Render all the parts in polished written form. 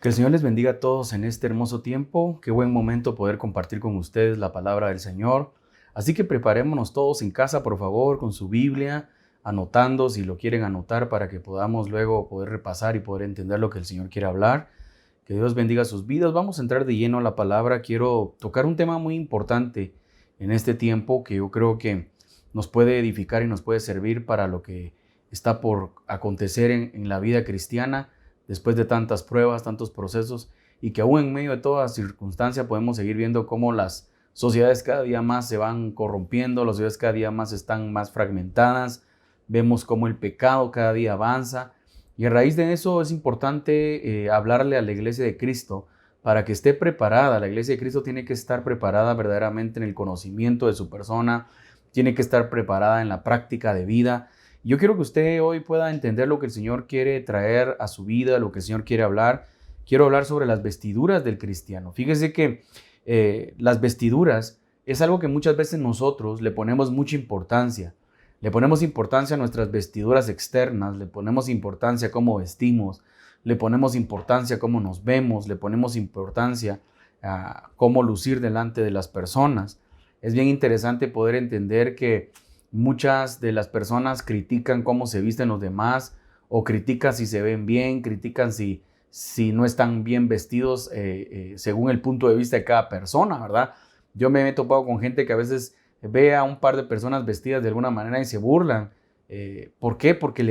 Que el Señor les bendiga a todos en este hermoso tiempo. Qué buen momento poder compartir con ustedes la palabra del Señor. Así que preparémonos todos en casa, por favor, con su Biblia, anotando si lo quieren anotar para que podamos luego poder repasar y poder entender lo que el Señor quiere hablar. Que Dios bendiga sus vidas. Vamos a entrar de lleno a la palabra. Quiero tocar un tema muy importante en este tiempo que yo creo que nos puede edificar y nos puede servir para lo que está por acontecer en la vida cristiana después de tantas pruebas, tantos procesos, y que aún en medio de toda circunstancia podemos seguir viendo cómo las sociedades cada día más se van corrompiendo, las sociedades cada día más están más fragmentadas, vemos cómo el pecado cada día avanza, y a raíz de eso es importante hablarle a la iglesia de Cristo para que esté preparada. La iglesia de Cristo tiene que estar preparada verdaderamente en el conocimiento de su persona, tiene que estar preparada en la práctica de vida. Yo quiero que usted hoy pueda entender lo que el Señor quiere traer a su vida, lo que el Señor quiere hablar. Quiero hablar sobre las vestiduras del cristiano. Fíjese que las vestiduras es algo que muchas veces nosotros le ponemos mucha importancia. Le ponemos importancia a nuestras vestiduras externas, le ponemos importancia a cómo vestimos, le ponemos importancia a cómo nos vemos, le ponemos importancia a cómo lucir delante de las personas. Es bien interesante poder entender que muchas de las personas critican cómo se visten los demás o critican si se ven bien, critican si no están bien vestidos según el punto de vista de cada persona, ¿verdad? Yo me he topado con gente que a veces ve a un par de personas vestidas de alguna manera y se burlan. ¿Por qué? Porque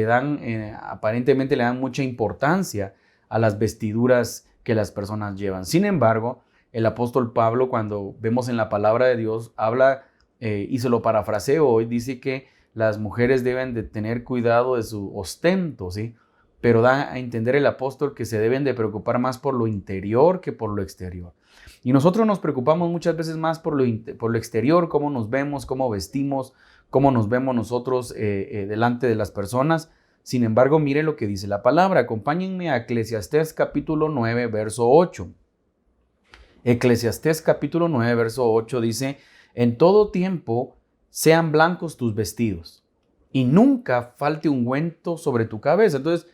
aparentemente le dan mucha importancia a las vestiduras que las personas llevan. Sin embargo, el apóstol Pablo, cuando vemos en la palabra de Dios, habla y se lo parafraseo hoy, dice que las mujeres deben de tener cuidado de su ostento, ¿sí? Pero da a entender el apóstol que se deben de preocupar más por lo interior que por lo exterior. Y nosotros nos preocupamos muchas veces más por lo exterior, cómo nos vemos, cómo vestimos, cómo nos vemos nosotros delante de las personas. Sin embargo, mire lo que dice la palabra. Acompáñenme a Eclesiastés capítulo 9, verso 8. Eclesiastés capítulo 9, verso 8 dice: en todo tiempo sean blancos tus vestidos y nunca falte ungüento sobre tu cabeza. Entonces,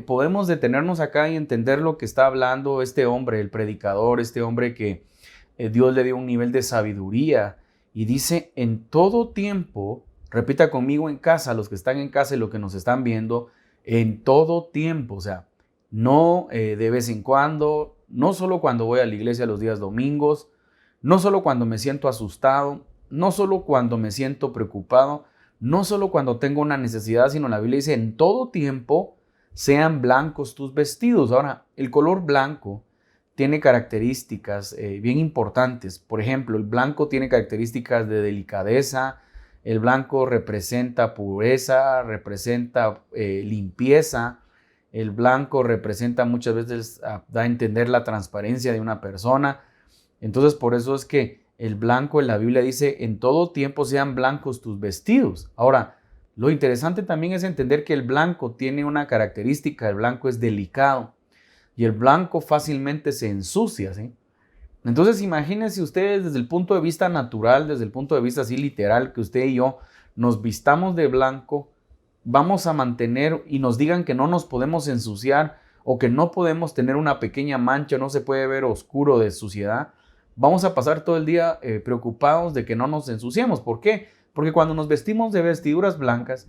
podemos detenernos acá y entender lo que está hablando este hombre, el predicador, este hombre que Dios le dio un nivel de sabiduría y dice: en todo tiempo, repita conmigo en casa, los que están en casa y los que nos están viendo, en todo tiempo, o sea, no de vez en cuando, no solo cuando voy a la iglesia los días domingos, no solo cuando me siento asustado, no solo cuando me siento preocupado, no solo cuando tengo una necesidad, sino la Biblia dice: en todo tiempo sean blancos tus vestidos. Ahora, el color blanco tiene características bien importantes. Por ejemplo, el blanco tiene características de delicadeza, el blanco representa pureza, representa limpieza, el blanco representa muchas veces, da a entender la transparencia de una persona. Entonces, por eso es que el blanco en la Biblia dice: en todo tiempo sean blancos tus vestidos. Ahora, lo interesante también es entender que el blanco tiene una característica: el blanco es delicado y el blanco fácilmente se ensucia, ¿sí? Entonces, imagínense ustedes desde el punto de vista natural, desde el punto de vista así literal, que usted y yo nos vistamos de blanco, vamos a mantener y nos digan que no nos podemos ensuciar o que no podemos tener una pequeña mancha, no se puede ver oscuro de suciedad. Vamos a pasar todo el día preocupados de que no nos ensuciemos. ¿Por qué? Porque cuando nos vestimos de vestiduras blancas,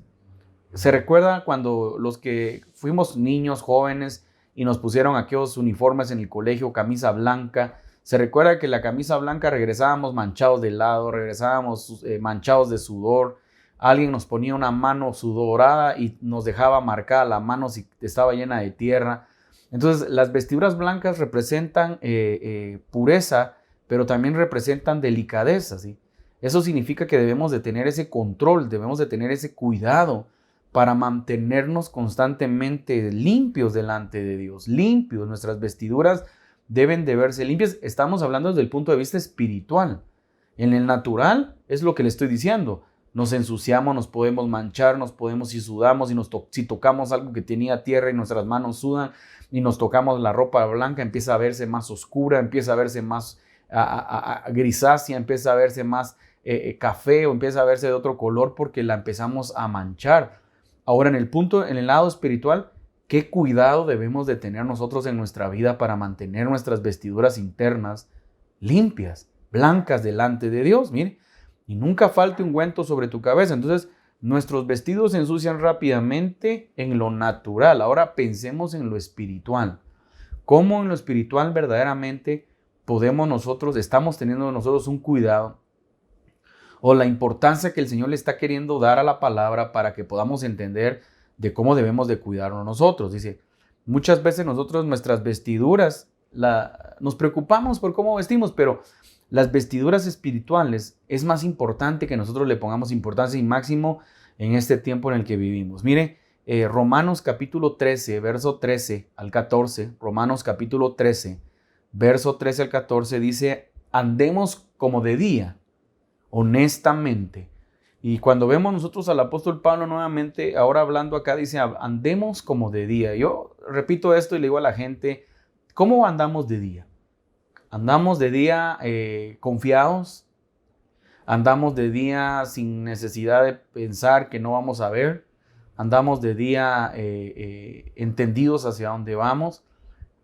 se recuerda cuando los que fuimos niños, jóvenes, y nos pusieron aquellos uniformes en el colegio, camisa blanca. Se recuerda que la camisa blanca regresábamos manchados de helado, regresábamos manchados de sudor. Alguien nos ponía una mano sudorada y nos dejaba marcada la mano si estaba llena de tierra. Entonces, las vestiduras blancas representan pureza, pero también representan delicadeza, ¿sí? Eso significa que debemos de tener ese control, debemos de tener ese cuidado para mantenernos constantemente limpios delante de Dios, limpios. Nuestras vestiduras deben de verse limpias. Estamos hablando desde el punto de vista espiritual. En el natural es lo que le estoy diciendo. Nos ensuciamos, nos podemos manchar, nos podemos, si sudamos, si tocamos algo que tenía tierra y nuestras manos sudan y nos tocamos la ropa blanca, empieza a verse más oscura, empieza a verse más grisácea, empieza a verse más café o empieza a verse de otro color porque la empezamos a manchar. Ahora, en el lado espiritual, ¿Qué cuidado debemos de tener nosotros en nuestra vida para mantener nuestras vestiduras internas limpias, blancas delante de Dios? Mire, y nunca falte ungüento sobre tu cabeza. Entonces, nuestros vestidos se ensucian rápidamente en lo natural. Ahora pensemos en lo espiritual. ¿Cómo en lo espiritual verdaderamente estamos teniendo nosotros un cuidado o la importancia que el Señor le está queriendo dar a la palabra para que podamos entender de cómo debemos de cuidarnos nosotros? Dice, muchas veces nosotros nuestras vestiduras, nos preocupamos por cómo vestimos, pero las vestiduras espirituales es más importante que nosotros le pongamos importancia y máximo en este tiempo en el que vivimos. Mire, Romanos capítulo 13, verso 13 al 14, Romanos capítulo 13, verso 13 al 14 dice, andemos como de día, honestamente. Y cuando vemos nosotros al apóstol Pablo nuevamente, ahora hablando acá, dice, andemos como de día. Yo repito esto y le digo a la gente, ¿cómo andamos de día? ¿Andamos de día confiados? ¿Andamos de día sin necesidad de pensar que no vamos a ver? ¿Andamos de día entendidos hacia dónde vamos?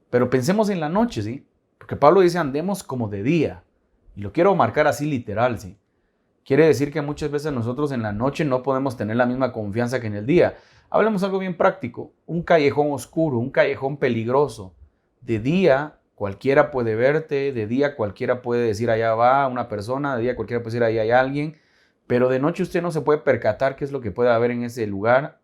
Pero pensemos en la noche, ¿sí? Porque Pablo dice, andemos como de día. Y lo quiero marcar así literal, ¿sí? Quiere decir que muchas veces nosotros en la noche no podemos tener la misma confianza que en el día. Hablemos algo bien práctico. Un callejón oscuro, un callejón peligroso. De día cualquiera puede verte, de día cualquiera puede decir allá va una persona, de día cualquiera puede decir allá hay alguien, pero de noche usted no se puede percatar qué es lo que puede haber en ese lugar.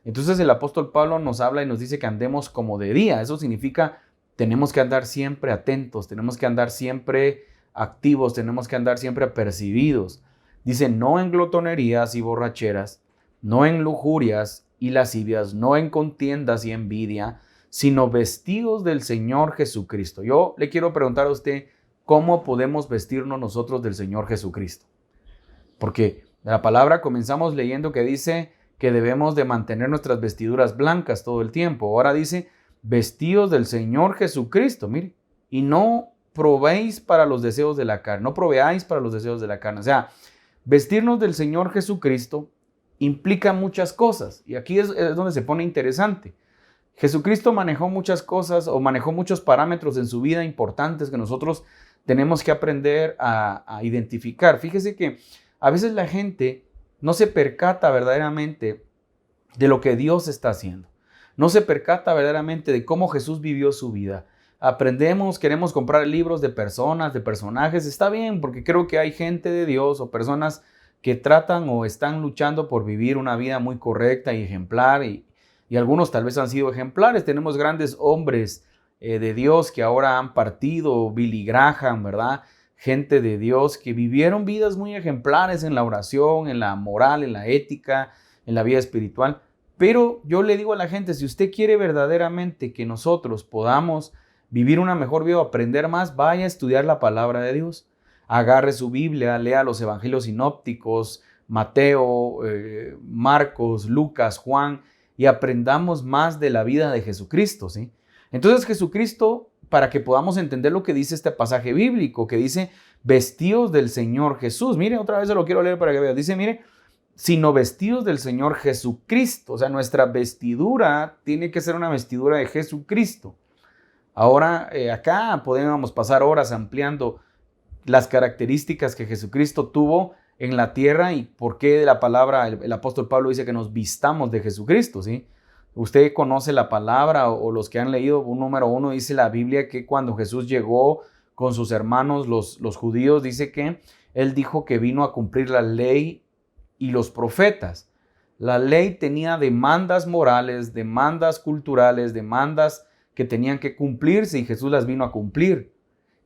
Entonces el apóstol Pablo nos habla y nos dice que andemos como de día. Eso significa tenemos que andar siempre atentos, tenemos que andar siempre activos, tenemos que andar siempre apercibidos. Dice, no en glotonerías y borracheras, no en lujurias y lascivias, no en contiendas y envidia, sino vestidos del Señor Jesucristo. Yo le quiero preguntar a usted, ¿cómo podemos vestirnos nosotros del Señor Jesucristo? Porque la palabra comenzamos leyendo que dice que debemos de mantener nuestras vestiduras blancas todo el tiempo. Ahora dice, vestidos del Señor Jesucristo, mire, y no probéis para los deseos de la carne, no proveáis para los deseos de la carne. O sea, vestirnos del Señor Jesucristo implica muchas cosas, y aquí es donde se pone interesante. Jesucristo manejó muchas cosas o manejó muchos parámetros en su vida importantes que nosotros tenemos que aprender a identificar. Fíjese que a veces la gente no se percata verdaderamente de lo que Dios está haciendo. No se percata verdaderamente de cómo Jesús vivió su vida. Aprendemos, queremos comprar libros de personas, de personajes. Está bien, porque creo que hay gente de Dios o personas que tratan o están luchando por vivir una vida muy correcta y ejemplar. Y algunos tal vez han sido ejemplares. Tenemos grandes hombres de Dios que ahora han partido, Billy Graham, ¿verdad? Gente de Dios que vivieron vidas muy ejemplares en la oración, en la moral, en la ética, en la vida espiritual. Pero yo le digo a la gente, si usted quiere verdaderamente que nosotros podamos vivir una mejor vida o aprender más, vaya a estudiar la palabra de Dios. Agarre su Biblia, lea los evangelios sinópticos, Mateo, Marcos, Lucas, Juan, y aprendamos más de la vida de Jesucristo, ¿sí? Entonces Jesucristo, para que podamos entender lo que dice este pasaje bíblico, que dice, vestidos del Señor Jesús. Mire, otra vez se lo quiero leer para que vean. Dice, mire, sino vestidos del Señor Jesucristo. O sea, nuestra vestidura tiene que ser una vestidura de Jesucristo. Ahora, acá podemos pasar horas ampliando las características que Jesucristo tuvo en la tierra y por qué la palabra, el apóstol Pablo dice que nos vistamos de Jesucristo, ¿sí? Usted conoce la palabra o los que han leído, un número 1 dice la Biblia que cuando Jesús llegó con sus hermanos, los judíos, dice que él dijo que vino a cumplir la ley y los profetas. La ley tenía demandas morales, demandas culturales, demandas que tenían que cumplirse y Jesús las vino a cumplir.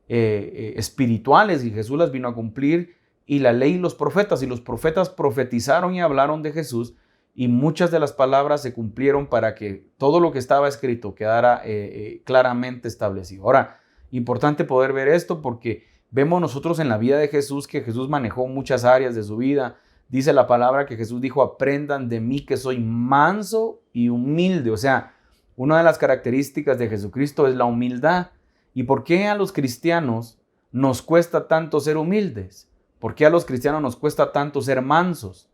Espirituales y Jesús las vino a cumplir, y la ley y los profetas profetizaron y hablaron de Jesús, y muchas de las palabras se cumplieron para que todo lo que estaba escrito quedara claramente establecido. Ahora, importante poder ver esto porque vemos nosotros en la vida de Jesús que Jesús manejó muchas áreas de su vida. Dice la palabra que Jesús dijo, aprendan de mí que soy manso y humilde. O sea, una de las características de Jesucristo es la humildad. ¿Y por qué a los cristianos nos cuesta tanto ser humildes? ¿Por qué a los cristianos nos cuesta tanto ser mansos?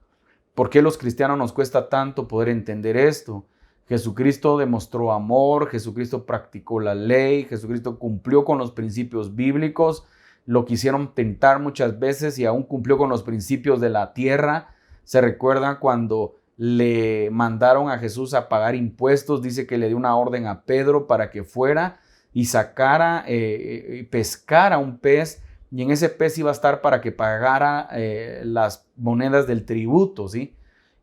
¿Por qué a los cristianos nos cuesta tanto poder entender esto? Jesucristo demostró amor, Jesucristo practicó la ley, Jesucristo cumplió con los principios bíblicos, lo quisieron tentar muchas veces y aún cumplió con los principios de la tierra. Se recuerda cuando le mandaron a Jesús a pagar impuestos, dice que le dio una orden a Pedro para que fuera y sacara, pescara un pez, y en ese pez iba a estar para que pagara las monedas del tributo, ¿sí?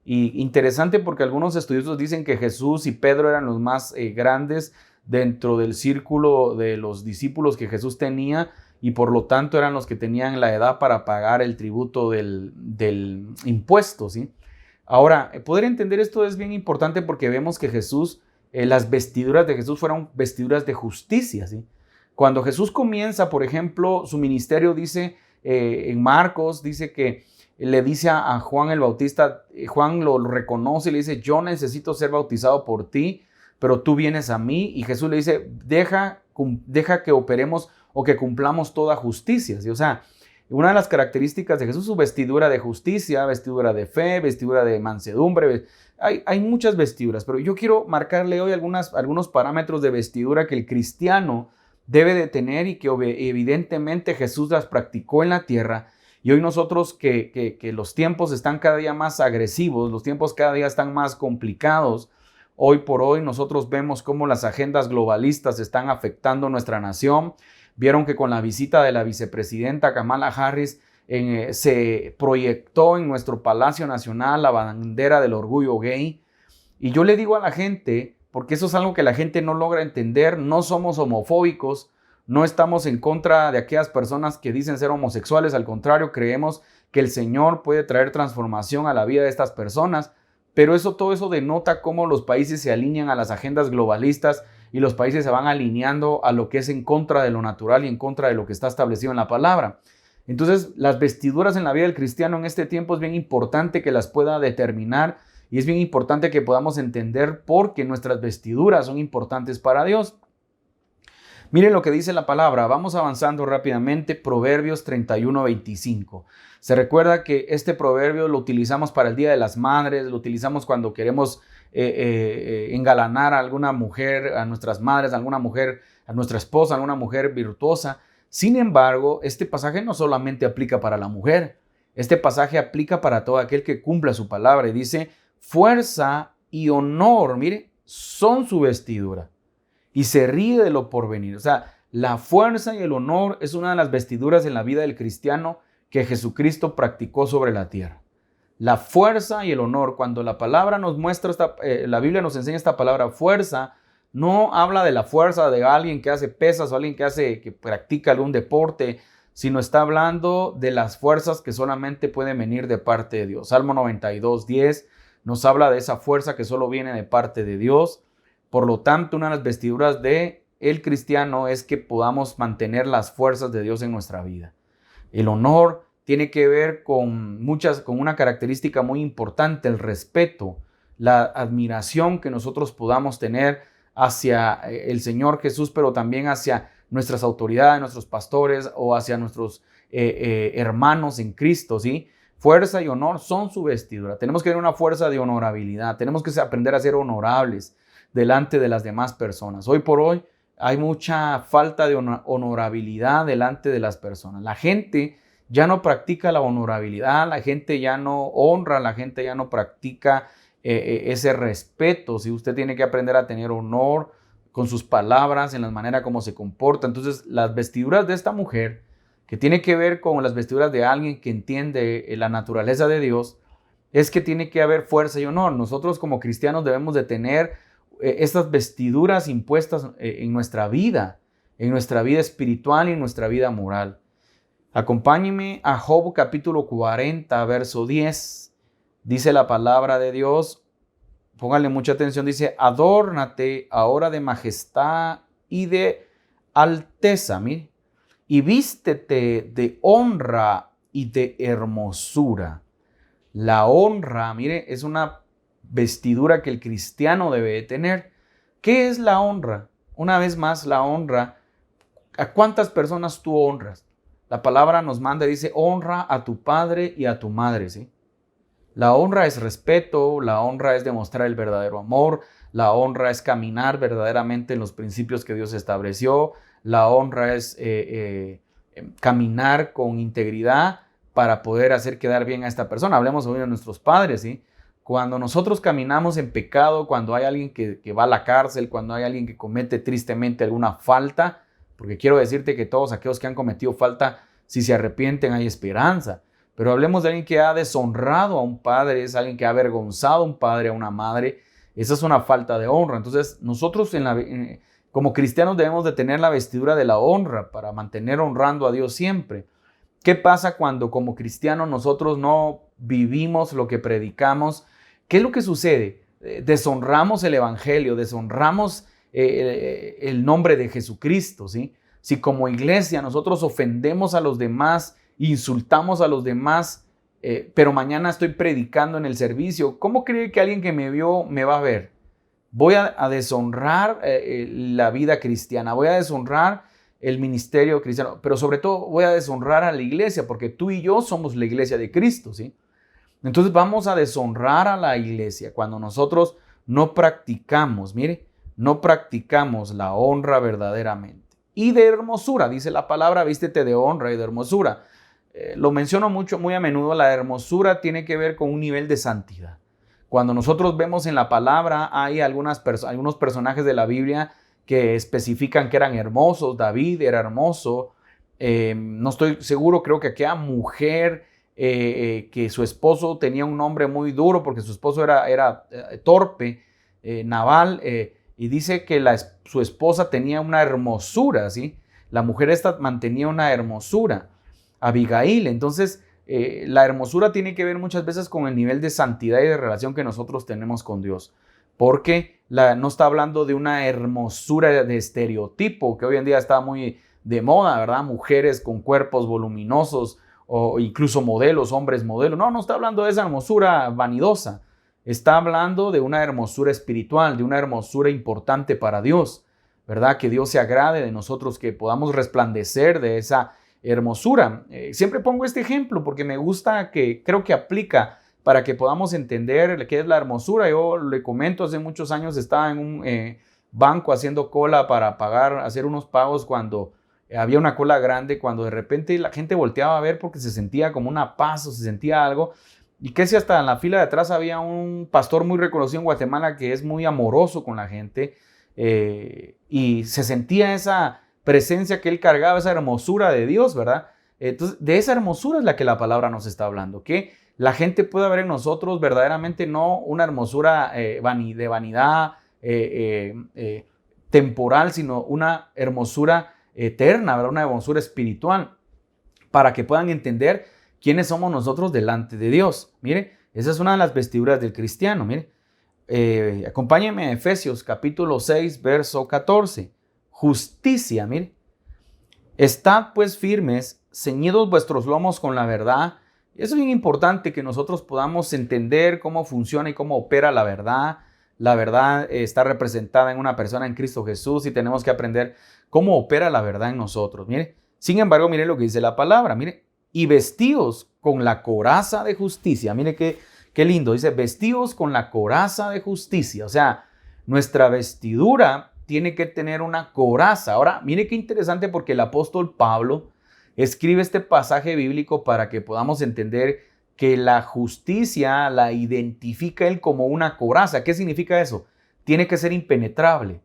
Y interesante porque algunos estudiosos dicen que Jesús y Pedro eran los más grandes dentro del círculo de los discípulos que Jesús tenía, y por lo tanto eran los que tenían la edad para pagar el tributo del impuesto, ¿sí? Ahora, poder entender esto es bien importante porque vemos que Jesús, las vestiduras de Jesús fueron vestiduras de justicia, ¿sí? Cuando Jesús comienza, por ejemplo, su ministerio, dice en Marcos, dice que le dice a Juan el Bautista, Juan lo reconoce y le dice, yo necesito ser bautizado por ti, pero tú vienes a mí. Y Jesús le dice, deja que operemos o que cumplamos toda justicia, ¿sí? O sea, una de las características de Jesús, su vestidura de justicia, vestidura de fe, vestidura de mansedumbre. Hay muchas vestiduras, pero yo quiero marcarle hoy algunos parámetros de vestidura que el cristiano debe de tener y que evidentemente Jesús las practicó en la tierra. Y hoy nosotros que los tiempos están cada día más agresivos, los tiempos cada día están más complicados. Hoy por hoy nosotros vemos cómo las agendas globalistas están afectando nuestra nación. Vieron que con la visita de la vicepresidenta Kamala Harris se proyectó en nuestro Palacio Nacional la bandera del orgullo gay. Y yo le digo a la gente, porque eso es algo que la gente no logra entender, no somos homofóbicos, no estamos en contra de aquellas personas que dicen ser homosexuales, al contrario, creemos que el Señor puede traer transformación a la vida de estas personas, pero todo eso denota cómo los países se alinean a las agendas globalistas y los países se van alineando a lo que es en contra de lo natural y en contra de lo que está establecido en la palabra. Entonces, las vestiduras en la vida del cristiano en este tiempo es bien importante que las pueda determinar y es bien importante que podamos entender por qué nuestras vestiduras son importantes para Dios. Miren lo que dice la palabra. Vamos avanzando rápidamente. Proverbios 31:25. Se recuerda que este proverbio lo utilizamos para el Día de las Madres, lo utilizamos cuando queremos engalanar a alguna mujer, a nuestras madres, a alguna mujer, a nuestra esposa, a alguna mujer virtuosa. Sin embargo, este pasaje no solamente aplica para la mujer. Este pasaje aplica para todo aquel que cumpla su palabra. Y dice, fuerza y honor, mire, son su vestidura. Y se ríe de lo porvenir. O sea, la fuerza y el honor es una de las vestiduras en la vida del cristiano que Jesucristo practicó sobre la tierra. La fuerza y el honor, cuando la palabra nos muestra, la Biblia nos enseña esta palabra fuerza, no habla de la fuerza de alguien que hace pesas o alguien que practica algún deporte, sino está hablando de las fuerzas que solamente pueden venir de parte de Dios. Salmo 92:10 nos habla de esa fuerza que solo viene de parte de Dios. Por lo tanto, una de las vestiduras del cristiano es que podamos mantener las fuerzas de Dios en nuestra vida. El honor tiene que ver con una característica muy importante, el respeto, la admiración que nosotros podamos tener hacia el Señor Jesús, pero también hacia nuestras autoridades, nuestros pastores o hacia nuestros hermanos en Cristo, ¿sí? Fuerza y honor son su vestidura. Tenemos que tener una fuerza de honorabilidad. Tenemos que aprender a ser honorables delante de las demás personas. Hoy por hoy hay mucha falta de honorabilidad delante de las personas. La gente ya no practica la honorabilidad, la gente ya no honra, la gente ya no practica ese respeto. Si usted tiene que aprender a tener honor con sus palabras, en la manera como se comporta. Entonces, las vestiduras de esta mujer, que tiene que ver con las vestiduras de alguien que entiende la naturaleza de Dios, es que tiene que haber fuerza y honor. Nosotros como cristianos debemos de tener estas vestiduras impuestas en nuestra vida espiritual y en nuestra vida moral. Acompáñenme a Job capítulo 40, verso 10. Dice la palabra de Dios, pónganle mucha atención, dice, adórnate ahora de majestad y de alteza, mire, y vístete de honra y de hermosura. La honra, mire, es una vestidura que el cristiano debe de tener. ¿Qué es la honra? Una vez más, la honra, ¿a cuántas personas tú honras? La palabra nos manda y dice, honra a tu padre y a tu madre, ¿sí? La honra es respeto, la honra es demostrar el verdadero amor, la honra es caminar verdaderamente en los principios que Dios estableció, la honra es caminar con integridad para poder hacer quedar bien a esta persona. Hablemos hoy de nuestros padres, ¿sí? Cuando nosotros caminamos en pecado, cuando hay alguien que va a la cárcel, cuando hay alguien que comete tristemente alguna falta, porque quiero decirte que todos aquellos que han cometido falta, si se arrepienten, hay esperanza. Pero hablemos de alguien que ha deshonrado a un padre, es alguien que ha avergonzado a un padre, a una madre. Esa es una falta de honra. Entonces, nosotros como cristianos debemos de tener la vestidura de la honra para mantener honrando a Dios siempre. ¿Qué pasa cuando como cristianos nosotros no vivimos lo que predicamos? ¿Qué es lo que sucede? Deshonramos el evangelio, deshonramos el nombre de Jesucristo, ¿sí? Si como iglesia nosotros ofendemos a los demás, insultamos a los demás, pero mañana estoy predicando en el servicio, ¿cómo cree que alguien que me vio me va a ver? Voy a deshonrar la vida cristiana, voy a deshonrar el ministerio cristiano, pero sobre todo voy a deshonrar a la iglesia, porque tú y yo somos la iglesia de Cristo, ¿sí? Entonces vamos a deshonrar a la iglesia cuando nosotros no practicamos, mire, no practicamos la honra verdaderamente. Y de hermosura, dice la palabra, vístete de honra y de hermosura. Lo menciono muy a menudo, la hermosura tiene que ver con un nivel de santidad. Cuando nosotros vemos en la palabra, hay algunos personajes de la Biblia que especifican que eran hermosos. David era hermoso. No estoy seguro, creo que aquella mujer que su esposo tenía un nombre muy duro porque su esposo era torpe, Nabal, y dice que su esposa tenía una hermosura, ¿sí? La mujer esta mantenía una hermosura, Abigail. Entonces, la hermosura tiene que ver muchas veces con el nivel de santidad y de relación que nosotros tenemos con Dios, porque no está hablando de una hermosura de estereotipo, que hoy en día está muy de moda, ¿verdad? Mujeres con cuerpos voluminosos o incluso modelos, hombres modelos. No está hablando de esa hermosura vanidosa. Está hablando de una hermosura espiritual, de una hermosura importante para Dios, ¿verdad? Que Dios se agrade de nosotros, que podamos resplandecer de esa hermosura. Siempre pongo este ejemplo porque me gusta, que creo que aplica para que podamos entender qué es la hermosura. Yo le comento, hace muchos años estaba en un banco haciendo cola para hacer unos pagos cuando había una cola grande, cuando de repente la gente volteaba a ver porque se sentía como una paz o se sentía algo. Y que si hasta en la fila de atrás había un pastor muy reconocido en Guatemala que es muy amoroso con la gente, y se sentía esa presencia que él cargaba, esa hermosura de Dios, ¿verdad? Entonces, de esa hermosura es la que la palabra nos está hablando, que la gente pueda ver en nosotros verdaderamente no una hermosura de vanidad temporal, sino una hermosura eterna, ¿verdad? Una hermosura espiritual, para que puedan entender quiénes somos nosotros delante de Dios. Mire, esa es una de las vestiduras del cristiano. Mire, acompáñenme a Efesios capítulo 6, verso 14. Justicia, mire. Estad pues firmes, ceñidos vuestros lomos con la verdad. Es bien importante que nosotros podamos entender cómo funciona y cómo opera la verdad. La verdad está representada en una persona, en Cristo Jesús, y tenemos que aprender cómo opera la verdad en nosotros. Mire, sin embargo, mire lo que dice la palabra. Mire, y vestíos con la coraza de justicia. Mire qué lindo. Dice, vestíos con la coraza de justicia. O sea, nuestra vestidura tiene que tener una coraza. Ahora, mire qué interesante, porque el apóstol Pablo escribe este pasaje bíblico para que podamos entender que la justicia la identifica él como una coraza. ¿Qué significa eso? Tiene que ser impenetrable.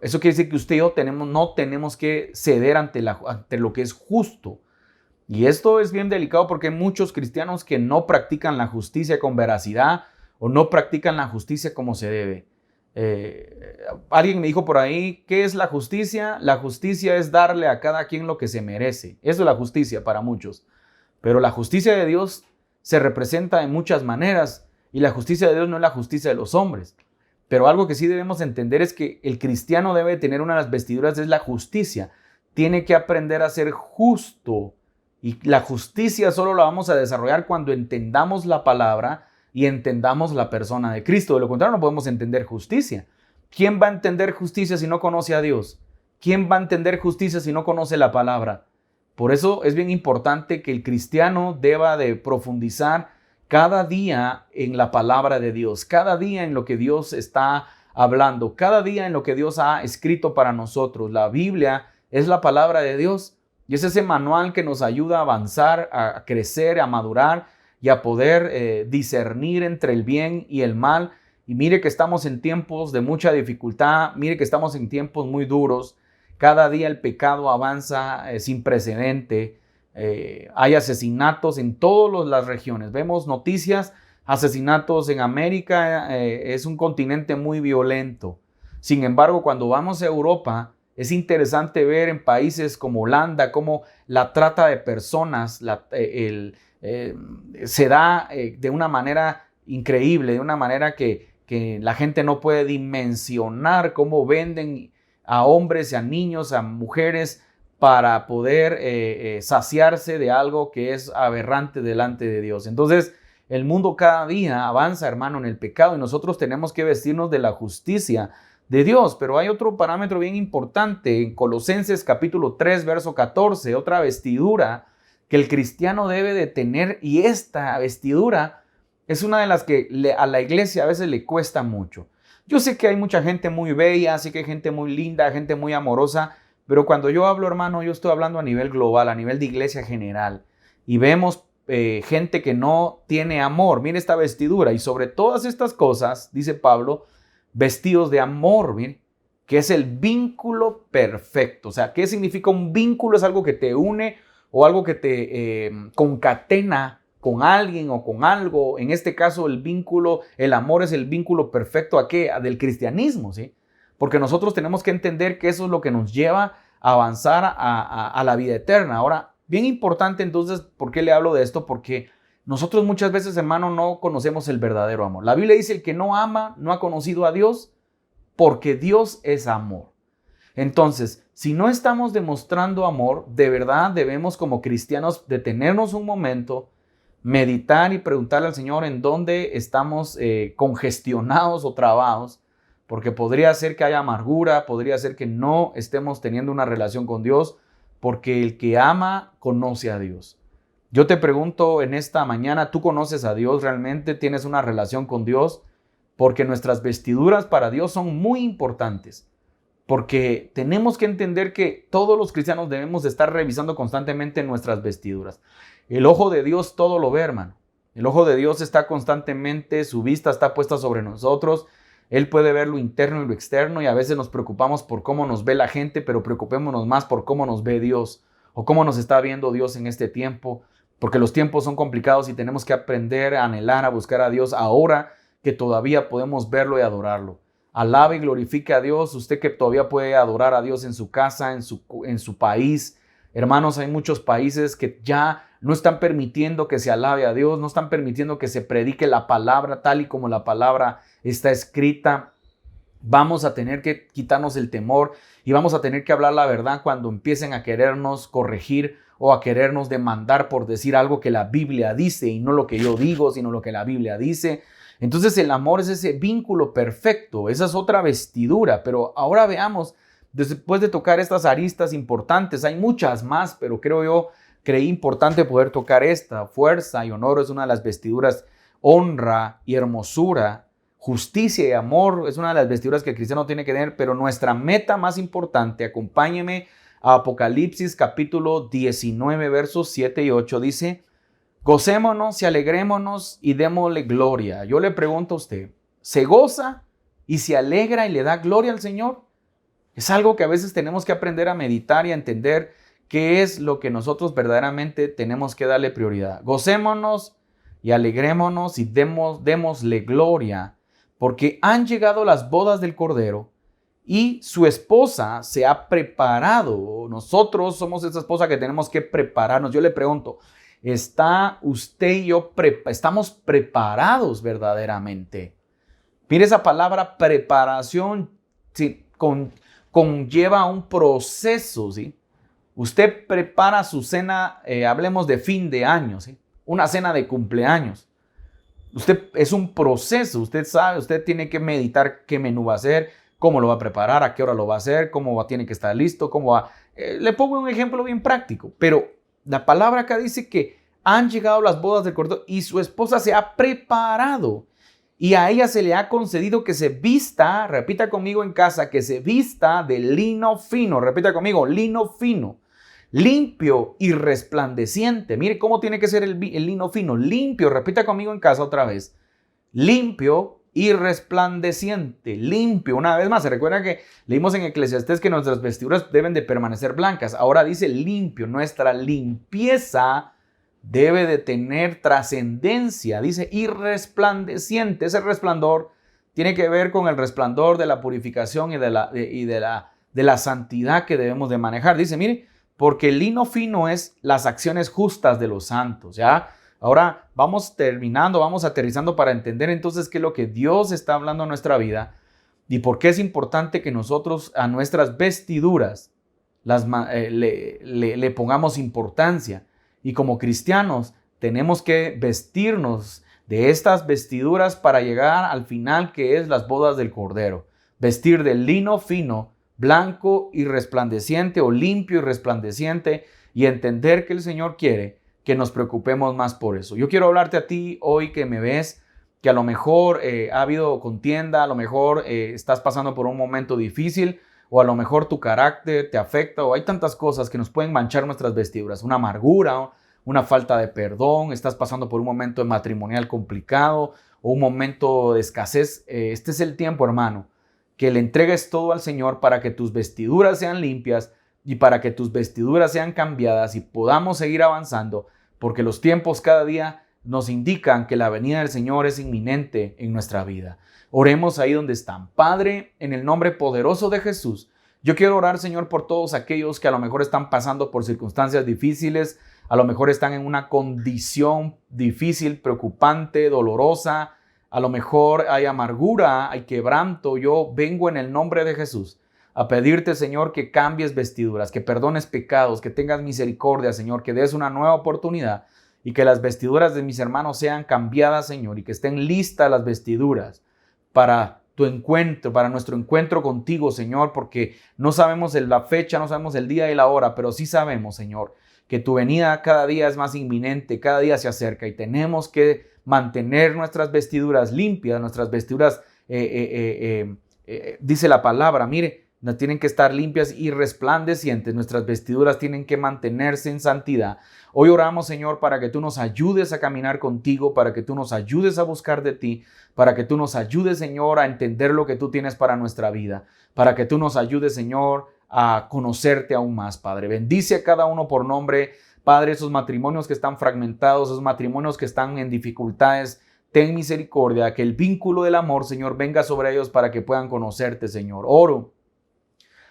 Eso quiere decir que usted y yo no tenemos que ceder ante lo que es justo. Y esto es bien delicado porque hay muchos cristianos que no practican la justicia con veracidad o no practican la justicia como se debe. Alguien me dijo por ahí, ¿qué es la justicia? La justicia es darle a cada quien lo que se merece. Eso es la justicia para muchos. Pero la justicia de Dios se representa en muchas maneras, y la justicia de Dios no es la justicia de los hombres. Pero algo que sí debemos entender es que el cristiano debe tener una de las vestiduras, es la justicia. Tiene que aprender a ser justo. Y la justicia solo la vamos a desarrollar cuando entendamos la palabra y entendamos la persona de Cristo. De lo contrario, no podemos entender justicia. ¿Quién va a entender justicia si no conoce a Dios? ¿Quién va a entender justicia si no conoce la palabra? Por eso es bien importante que el cristiano deba de profundizar cada día en la palabra de Dios, cada día en lo que Dios está hablando, cada día en lo que Dios ha escrito para nosotros. La Biblia es la palabra de Dios y es ese manual que nos ayuda a avanzar, a crecer, a madurar y a poder discernir entre el bien y el mal. Y mire que estamos en tiempos de mucha dificultad, mire que estamos en tiempos muy duros. Cada día el pecado avanza sin precedente. Hay asesinatos en todas las regiones. Vemos noticias, asesinatos en América. Es un continente muy violento. Sin embargo, cuando vamos a Europa, es interesante ver en países como Holanda cómo la trata de personas se da de una manera increíble, de una manera que la gente no puede dimensionar cómo venden a hombres y a niños, a mujeres, para poder saciarse de algo que es aberrante delante de Dios. Entonces, el mundo cada día avanza, hermano, en el pecado y nosotros tenemos que vestirnos de la justicia de Dios. Pero hay otro parámetro bien importante en Colosenses capítulo 3, verso 14, otra vestidura que el cristiano debe de tener, y esta vestidura es una de las que a la iglesia a veces le cuesta mucho. Yo sé que hay mucha gente muy bella, sé que hay gente muy linda, gente muy amorosa, pero cuando yo hablo, hermano, yo estoy hablando a nivel global, a nivel de iglesia general. Y vemos gente que no tiene amor. Mire esta vestidura. Y sobre todas estas cosas, dice Pablo, vestidos de amor, mire, que es el vínculo perfecto. O sea, ¿qué significa un vínculo? Es algo que te une o algo que te concatena con alguien o con algo. En este caso, el vínculo, el amor es el vínculo perfecto ¿a qué? Del cristianismo, ¿sí? Porque nosotros tenemos que entender que eso es lo que nos lleva a avanzar a la vida eterna. Ahora, bien importante entonces, ¿por qué le hablo de esto? Porque nosotros muchas veces, hermano, no conocemos el verdadero amor. La Biblia dice: el que no ama no ha conocido a Dios, porque Dios es amor. Entonces, si no estamos demostrando amor, de verdad debemos como cristianos detenernos un momento, meditar y preguntarle al Señor en dónde estamos congestionados o trabados, porque podría ser que haya amargura, podría ser que no estemos teniendo una relación con Dios, porque el que ama conoce a Dios. Yo te pregunto en esta mañana, ¿tú conoces a Dios realmente? ¿Tienes una relación con Dios? Porque nuestras vestiduras para Dios son muy importantes. Porque tenemos que entender que todos los cristianos debemos de estar revisando constantemente nuestras vestiduras. El ojo de Dios todo lo ve, hermano. El ojo de Dios está constantemente, su vista está puesta sobre nosotros. Él puede ver lo interno y lo externo, y a veces nos preocupamos por cómo nos ve la gente, pero preocupémonos más por cómo nos ve Dios o cómo nos está viendo Dios en este tiempo, porque los tiempos son complicados y tenemos que aprender a anhelar, a buscar a Dios ahora que todavía podemos verlo y adorarlo. Alabe y glorifique a Dios, usted que todavía puede adorar a Dios en su casa, en su país. Hermanos, hay muchos países que ya no están permitiendo que se alabe a Dios, no están permitiendo que se predique la palabra tal y como la palabra está escrita. Vamos a tener que quitarnos el temor y vamos a tener que hablar la verdad cuando empiecen a querernos corregir o a querernos demandar por decir algo que la Biblia dice y no lo que yo digo, sino lo que la Biblia dice. Entonces el amor es ese vínculo perfecto, esa es otra vestidura. Pero ahora veamos, después de tocar estas aristas importantes, hay muchas más, pero creí importante poder tocar esta. Fuerza y honor es una de las vestiduras, honra y hermosura, justicia y amor es una de las vestiduras que el cristiano tiene que tener. Pero nuestra meta más importante, acompáñeme a Apocalipsis capítulo 19, versos 7 y 8, dice: gocémonos y alegrémonos y démosle gloria. Yo le pregunto a usted, ¿se goza y se alegra y le da gloria al Señor? Es algo que a veces tenemos que aprender a meditar y a entender qué es lo que nosotros verdaderamente tenemos que darle prioridad. Gocémonos y alegrémonos y démosle gloria, porque han llegado las bodas del Cordero y su esposa se ha preparado. Nosotros somos esa esposa que tenemos que prepararnos. Yo le pregunto, ¿está usted y yo estamos preparados verdaderamente? Mire, esa palabra preparación, sí, conlleva un proceso, ¿sí? Usted prepara su cena, hablemos de fin de año, ¿sí? Una cena de cumpleaños. Es un proceso, usted sabe, usted tiene que meditar qué menú va a hacer, cómo lo va a preparar, a qué hora lo va a hacer, tiene que estar listo, le pongo un ejemplo bien práctico, pero la palabra acá dice que han llegado las bodas del Cordero y su esposa se ha preparado. Y a ella se le ha concedido que se vista, repita conmigo en casa, que se vista de lino fino. Repita conmigo, lino fino, limpio y resplandeciente. Mire cómo tiene que ser el lino fino, limpio. Repita conmigo en casa otra vez. Limpio y resplandeciente. Limpio. Una vez más, se recuerda que leímos en Eclesiastés que nuestras vestiduras deben de permanecer blancas. Ahora dice limpio. Nuestra limpieza debe de tener trascendencia, dice, y resplandeciente. Ese resplandor tiene que ver con el resplandor de la purificación y de la santidad que debemos de manejar. Dice, mire, porque el lino fino es las acciones justas de los santos, ¿ya? Ahora vamos terminando, vamos aterrizando para entender entonces qué es lo que Dios está hablando en nuestra vida y por qué es importante que nosotros a nuestras vestiduras le pongamos importancia. Y como cristianos tenemos que vestirnos de estas vestiduras para llegar al final, que es las bodas del Cordero. Vestir de lino fino, blanco y resplandeciente, o limpio y resplandeciente, y entender que el Señor quiere que nos preocupemos más por eso. Yo quiero hablarte a ti hoy que me ves, que a lo mejor ha habido contienda, a lo mejor estás pasando por un momento difícil, o a lo mejor tu carácter te afecta, o hay tantas cosas que nos pueden manchar nuestras vestiduras, una amargura, una falta de perdón, estás pasando por un momento matrimonial complicado o un momento de escasez. Este es el tiempo, hermano, que le entregues todo al Señor para que tus vestiduras sean limpias y para que tus vestiduras sean cambiadas y podamos seguir avanzando, porque los tiempos cada día nos indican que la venida del Señor es inminente en nuestra vida. Oremos ahí donde están. Padre, en el nombre poderoso de Jesús, yo quiero orar, Señor, por todos aquellos que a lo mejor están pasando por circunstancias difíciles, a lo mejor están en una condición difícil, preocupante, dolorosa, a lo mejor hay amargura, hay quebranto. Yo vengo en el nombre de Jesús a pedirte, Señor, que cambies vestiduras, que perdones pecados, que tengas misericordia, Señor, que des una nueva oportunidad y que las vestiduras de mis hermanos sean cambiadas, Señor, y que estén listas las vestiduras para tu encuentro, para nuestro encuentro contigo, Señor, porque no sabemos la fecha, no sabemos el día y la hora, pero sí sabemos, Señor, que tu venida cada día es más inminente, cada día se acerca y tenemos que mantener nuestras vestiduras limpias, nuestras vestiduras, dice la palabra, mire, no tienen que estar limpias y resplandecientes, nuestras vestiduras tienen que mantenerse en santidad. Hoy oramos, Señor, para que tú nos ayudes a caminar contigo, para que tú nos ayudes a buscar de ti, para que tú nos ayudes, Señor, a entender lo que tú tienes para nuestra vida, para que tú nos ayudes, Señor, a conocerte aún más, Padre. Bendice a cada uno por nombre, Padre, esos matrimonios que están fragmentados, esos matrimonios que están en dificultades. Ten misericordia, que el vínculo del amor, Señor, venga sobre ellos para que puedan conocerte, Señor. Oro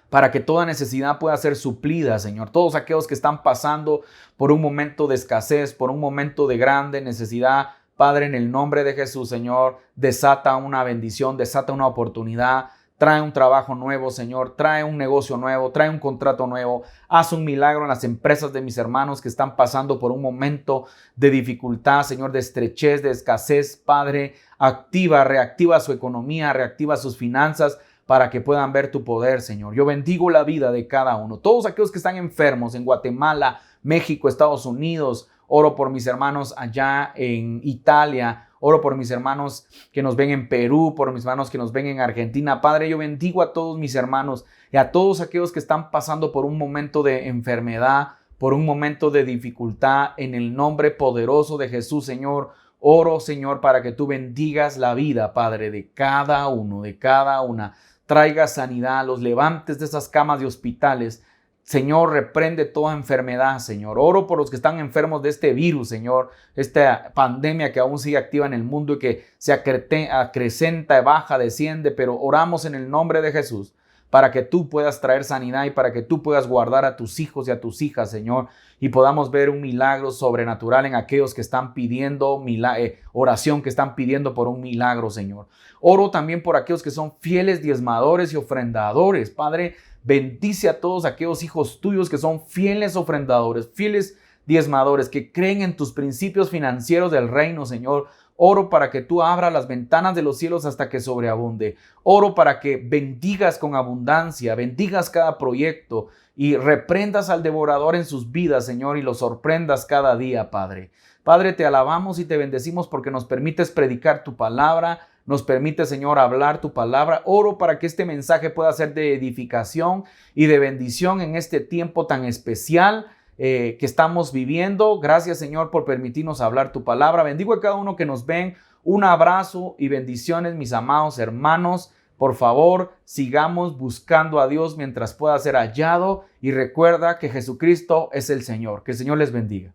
para que toda necesidad pueda ser suplida, Señor. Todos aquellos que están pasando por un momento de escasez, por un momento de grande necesidad, Padre, en el nombre de Jesús, Señor, desata una bendición, desata una oportunidad. Trae un trabajo nuevo, Señor, trae un negocio nuevo, trae un contrato nuevo. Haz un milagro en las empresas de mis hermanos que están pasando por un momento de dificultad, Señor, de estrechez, de escasez. Padre, reactiva su economía, reactiva sus finanzas para que puedan ver tu poder, Señor. Yo bendigo la vida de cada uno. Todos aquellos que están enfermos en Guatemala, México, Estados Unidos. Oro por mis hermanos allá en Italia. Oro por mis hermanos que nos ven en Perú, por mis hermanos que nos ven en Argentina. Padre, yo bendigo a todos mis hermanos y a todos aquellos que están pasando por un momento de enfermedad, por un momento de dificultad. En el nombre poderoso de Jesús, Señor, oro, Señor, para que tú bendigas la vida, Padre, de cada uno, de cada una. Traiga sanidad, los levantes de esas camas de hospitales. Señor, reprende toda enfermedad, Señor. Oro por los que están enfermos de este virus, Señor. Esta pandemia que aún sigue activa en el mundo y que se acrecenta, baja, desciende. Pero oramos en el nombre de Jesús para que tú puedas traer sanidad y para que tú puedas guardar a tus hijos y a tus hijas, Señor. Y podamos ver un milagro sobrenatural en aquellos que están pidiendo oración, que están pidiendo por un milagro, Señor. Oro también por aquellos que son fieles diezmadores y ofrendadores. Padre, bendice a todos aquellos hijos tuyos que son fieles ofrendadores, fieles diezmadores, que creen en tus principios financieros del reino, Señor. Oro para que tú abras las ventanas de los cielos hasta que sobreabunde. Oro para que bendigas con abundancia, bendigas cada proyecto y reprendas al devorador en sus vidas, Señor, y los sorprendas cada día, Padre. Padre, te alabamos y te bendecimos porque nos permites predicar tu palabra, nos permite, Señor, hablar tu palabra. Oro para que este mensaje pueda ser de edificación y de bendición en este tiempo tan especial que estamos viviendo. Gracias, Señor, por permitirnos hablar tu palabra. Bendigo a cada uno que nos ven. Un abrazo y bendiciones, mis amados hermanos. Por favor, sigamos buscando a Dios mientras pueda ser hallado y recuerda que Jesucristo es el Señor. Que el Señor les bendiga.